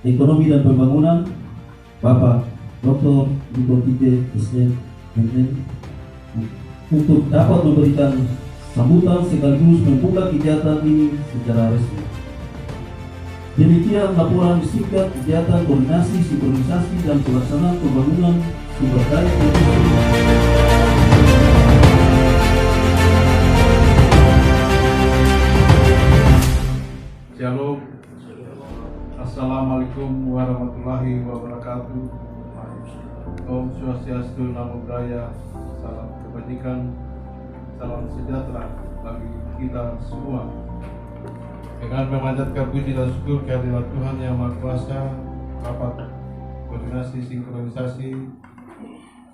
Ekonomi dan Pembangunan, Bapak Dr. Dito Tite SMMN, untuk dapat memberikan sambutan sekaligus membuka kegiatan ini secara resmi. Demikian laporan singkat kegiatan koordinasi, sinkronisasi, dan pelaksanaan pembangunan sumber daya Shalom. Assalamualaikum warahmatullahi wabarakatuh. Om Swastiastu, Namo Buddhaya, salam kebajikan, salam sejahtera bagi kita semua. Dengan memanjatkan puji dan syukur kehadirat Tuhan Yang Maha Kuasa, rapat koordinasi sinkronisasi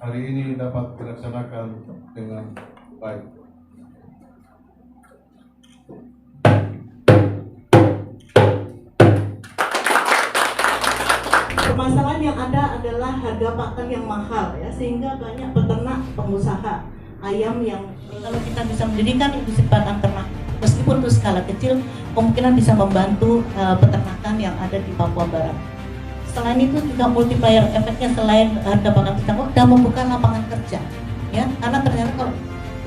hari ini dapat dilaksanakan dengan baik. Permasalahan yang ada adalah harga pakan yang mahal ya, sehingga banyak peternak pengusaha ayam yang kalau kita bisa mendirikan industri pakan ternak meskipun untuk skala kecil kemungkinan bisa membantu peternakan yang ada di Papua Barat. Selain itu juga multiplier efeknya selain harga pakan ternak dan membuka lapangan kerja ya, karena ternyata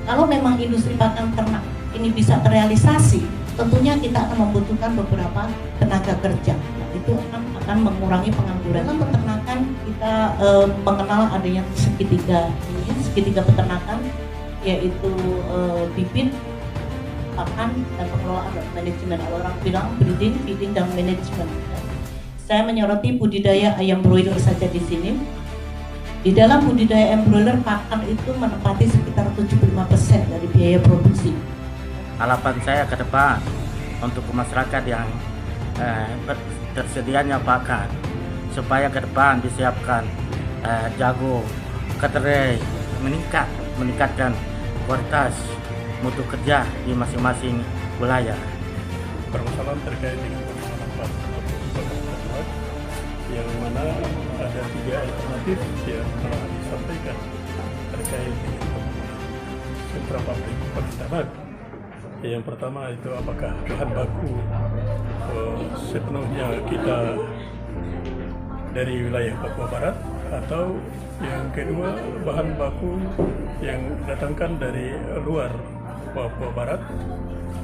kalau memang industri pakan ternak ini bisa terrealisasi, tentunya kita akan membutuhkan beberapa tenaga kerja. Itu akan mengurangi pengangguran. Dalam peternakan kita mengenal adanya segitiga peternakan, yaitu bibit, pakan, dan pengelolaan dan manajemen. Orang bilang breeding, feeding, dan manajemen. Saya menyoroti budidaya ayam broiler saja di sini. Di dalam budidaya ayam broiler, pakan itu menempati sekitar 75% dari biaya produksi. Harapan saya ke depan untuk masyarakat yang tersedianya pakan, supaya ke depan disiapkan jago, kedelai meningkatkan kualitas mutu kerja di masing-masing wilayah. Permasalahan terkait dengan penggunaan pakan ternak, yang mana ada 3 alternatif yang telah disampaikan terkait dengan penggunaan sentra pabrik pakan ternak. Yang pertama itu apakah bahan baku sepenuhnya kita dari wilayah Papua Barat, atau yang kedua bahan baku yang datangkan dari luar Papua Barat,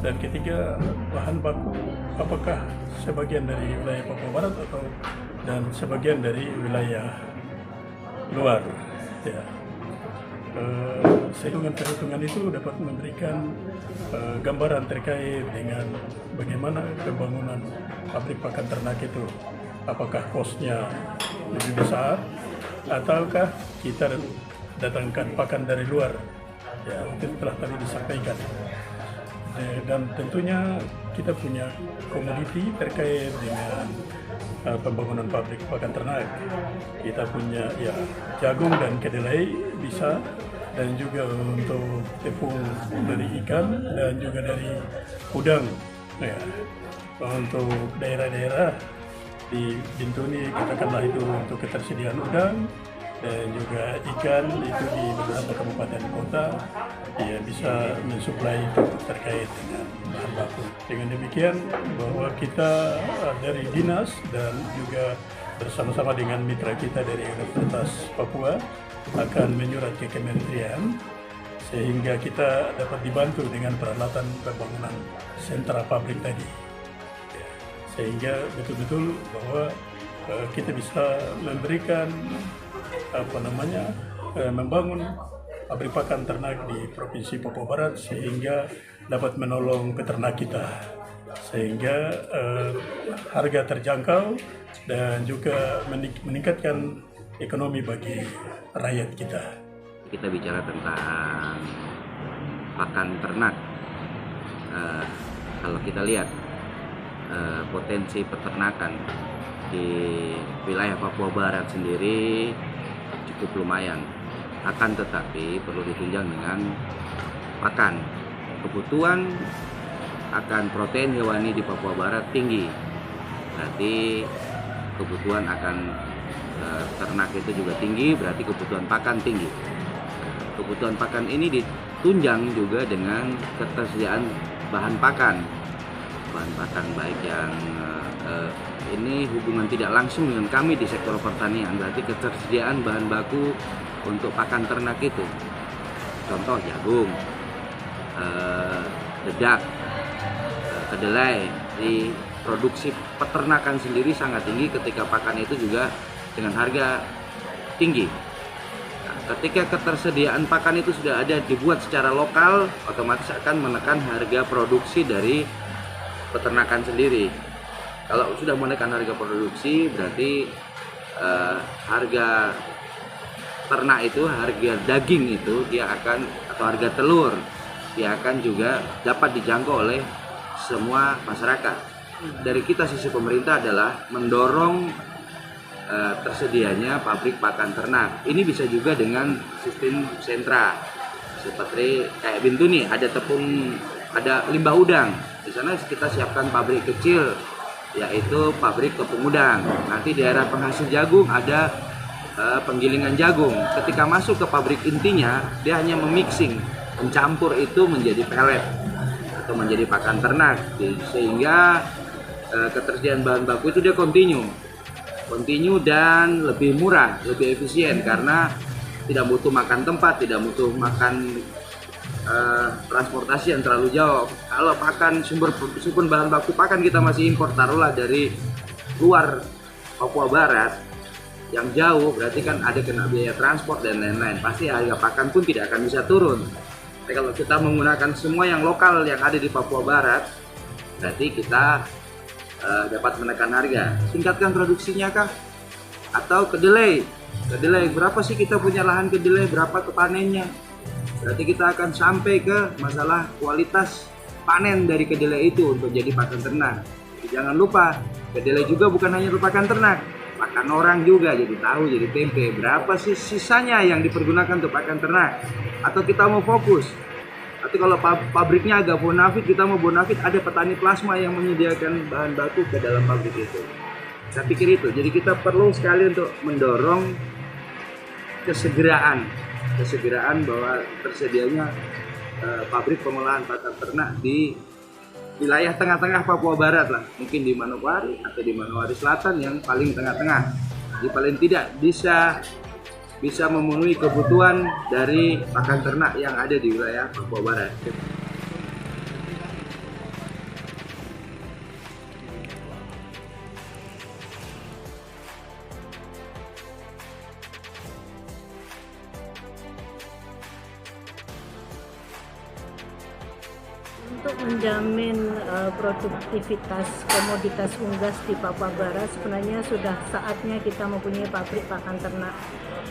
dan ketiga bahan baku apakah sebagian dari wilayah Papua Barat atau dan sebagian dari wilayah luar ya. Perhitungan itu dapat memberikan gambaran terkait dengan bagaimana pembangunan pabrik pakan ternak itu, apakah kosnya lebih besar ataukah kita datangkan pakan dari luar ya, itu telah tadi disampaikan. Dan tentunya kita punya komoditi terkait dengan pembangunan pabrik pakan ternak. Kita punya ya jagung dan kedelai bisa, dan juga untuk tepung dari ikan dan juga dari udang ya. Untuk daerah-daerah di Bintuni katakanlah itu untuk ketersediaan udang dan juga ikan itu di beberapa kabupaten kota ya bisa mensuplai itu terkait dengan bahan baku. Dengan demikian bahwa kita dari dinas dan juga bersama-sama dengan mitra kita dari Universitas Papua akan menyurat ke kementerian sehingga kita dapat dibantu dengan peralatan pembangunan sentra pabrik tadi ya, sehingga betul-betul bahwa kita bisa memberikan membangun pabrik pakan ternak di Provinsi Papua Barat sehingga dapat menolong peternak kita sehingga harga terjangkau dan juga meningkatkan ekonomi bagi rakyat kita. Kita bicara tentang pakan ternak. Kalau kita lihat potensi peternakan di wilayah Papua Barat sendiri cukup lumayan. Akan tetapi perlu ditunjang dengan pakan. Kebutuhan akan protein hewani di Papua Barat tinggi. Berarti kebutuhan akan ternak itu juga tinggi, berarti kebutuhan pakan tinggi. Kebutuhan pakan ini ditunjang juga dengan ketersediaan bahan pakan baik yang ini hubungan tidak langsung dengan kami di sektor pertanian, berarti ketersediaan bahan baku untuk pakan ternak itu, contoh jagung, dedak, kedelai, di produksi peternakan sendiri sangat tinggi ketika pakan itu juga dengan harga tinggi. Nah, ketika ketersediaan pakan itu sudah ada dibuat secara lokal, otomatis akan menekan harga produksi dari peternakan sendiri. Kalau sudah menekan harga produksi, berarti harga ternak itu, harga daging itu dia akan, atau harga telur dia akan juga dapat dijangkau oleh semua masyarakat. Dari kita sisi pemerintah adalah mendorong tersedianya pabrik pakan ternak. Ini bisa juga dengan sistem sentra, seperti kayak Bintuni, ada tepung, ada limbah udang. Di sana kita siapkan pabrik kecil, yaitu pabrik tepung udang. Nanti di daerah penghasil jagung ada penggilingan jagung. Ketika masuk ke pabrik intinya, dia hanya memixing, mencampur itu menjadi pelet atau menjadi pakan ternak, sehingga ketersediaan bahan baku itu dia kontinu dan lebih murah, lebih efisien, karena tidak butuh makan tempat, tidak butuh makan transportasi yang terlalu jauh. Kalau pakan sumber bahan baku pakan kita masih impor, taruhlah dari luar Papua Barat yang jauh, berarti kan ada kena biaya transport dan lain-lain, pasti harga pakan pun tidak akan bisa turun. Tapi kalau kita menggunakan semua yang lokal yang ada di Papua Barat, berarti kita dapat menekan harga. Tingkatkan produksinya kah? Atau kedelai berapa sih kita punya lahan kedelai, berapa kepanennya? Berarti kita akan sampai ke masalah kualitas panen dari kedelai itu untuk jadi pakan ternak. Jadi jangan lupa, kedelai juga bukan hanya untuk pakan ternak, pakan orang juga, jadi tahu, jadi tempe. Berapa sih sisanya yang dipergunakan untuk pakan ternak? Atau kita mau fokus? Atau kalau pabriknya agak bonafit, kita mau bonafit, ada petani plasma yang menyediakan bahan baku ke dalam pabrik itu. Saya pikir itu. Jadi kita perlu sekali untuk mendorong kesegeraan bahwa tersedianya pabrik pengolahan pakan ternak di wilayah tengah-tengah Papua Barat lah, mungkin di Manokwari atau di Manowari Selatan yang paling tengah-tengah. Jadi paling tidak bisa memenuhi kebutuhan dari pakan ternak yang ada di wilayah Papua Barat. Untuk menjamin produktivitas komoditas unggas di Papua Barat, sebenarnya sudah saatnya kita mempunyai pabrik pakan ternak.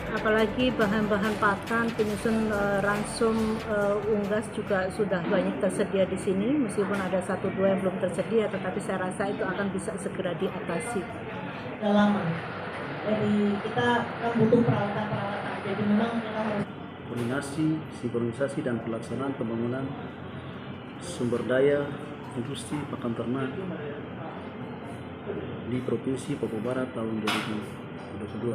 Apalagi bahan-bahan pakan penyusun ransum unggas juga sudah banyak tersedia di sini, meskipun ada 1-2 yang belum tersedia, tetapi saya rasa itu akan bisa segera diatasi. Sudah lama, jadi kita kan butuh peralatan-peralatan, jadi memang kita harus koordinasi, sinkronisasi dan pelaksanaan pembangunan sumber daya industri pakan ternak di Provinsi Papua Barat tahun 2022.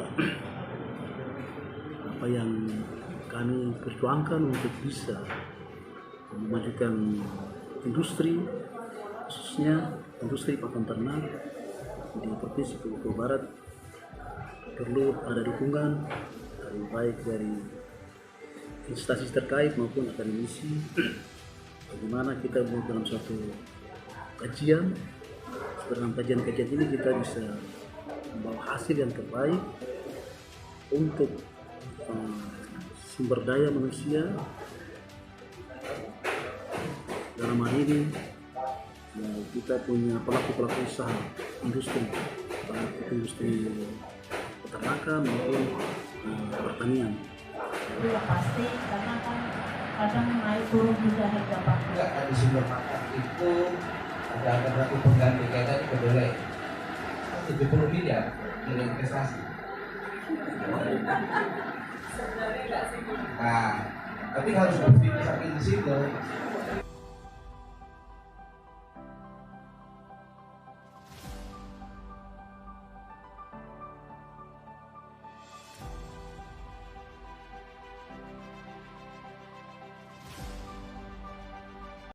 Apa yang kami perjuangkan untuk bisa memajukan industri, khususnya industri pakan ternak di Provinsi Papua Barat, perlu ada dukungan baik dari instansi terkait maupun akademisi. Bagaimana kita dalam suatu kajian, dalam kajian-kajian ini kita bisa membawa hasil yang terbaik untuk sumber daya manusia. Dalam hal ini kita punya pelaku-pelaku usaha industri, baik itu industri peternakan maupun pertanian. itu yang pasti, karena kan kadang naik turun juga harga pakan. Enggak, di sumber pakan itu ada alternatif pengganti kayak tadi kedelai 70 miliar nilai investasi. Nah, tapi harus berpikir sampai di situ.